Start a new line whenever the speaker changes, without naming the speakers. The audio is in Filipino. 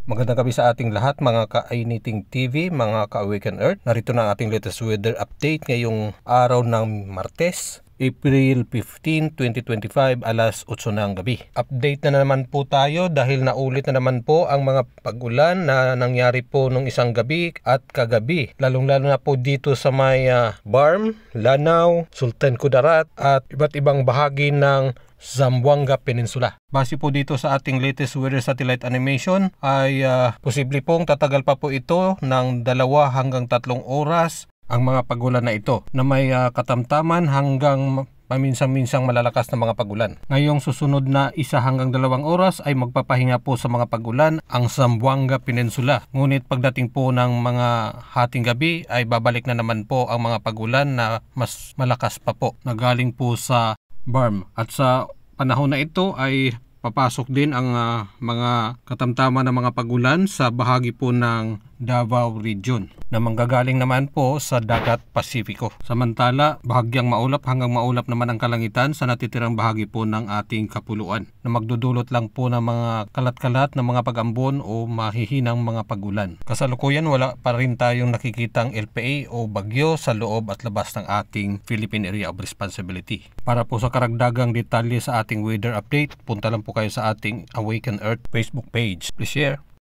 Magandang gabi sa ating lahat mga ka-Anything TV, mga ka-Awaken Earth. Narito na ang ating latest weather update ngayong araw ng Martes, April 15, 2025, alas 8 ng gabi. Update na naman po tayo dahil naulit na naman po ang mga pag-ulan na nangyari po nung isang gabi at kagabi. Lalong-lalo na po dito sa may Barm, Lanao, Sultan Kudarat at iba't ibang bahagi ng Zamboanga Peninsula. Base po dito sa ating latest weather satellite animation ay posible pong tatagal pa po ito ng 2 hanggang 3 oras ang mga pagulan na ito na may katamtaman hanggang paminsan-minsang malalakas na mga pagulan. Ngayong susunod na 1 hanggang 2 oras ay magpapahinga po sa mga pagulan ang Zamboanga Peninsula. Ngunit pagdating po ng mga hating gabi ay babalik na naman po ang mga pagulan na mas malakas pa po na galing po sa Barm. At sa panahon na ito ay papasok din ang mga katamtaman ng mga pagulan sa bahagi po ng Davao Region na manggagaling naman po sa Dagat Pasifiko. Samantala, bahagyang maulap hanggang maulap naman ang kalangitan sa natitirang bahagi po ng ating kapuluan na magdudulot lang po ng mga kalat-kalat na mga pag-ambon o mahihinang mga pagulan. Kasalukuyan wala pa rin tayong nakikitang LPA o bagyo sa loob at labas ng ating Philippine Area of Responsibility. Para po sa karagdagang detalye sa ating weather update, punta lang po kayo sa ating Awaken Earth Facebook page. Please share.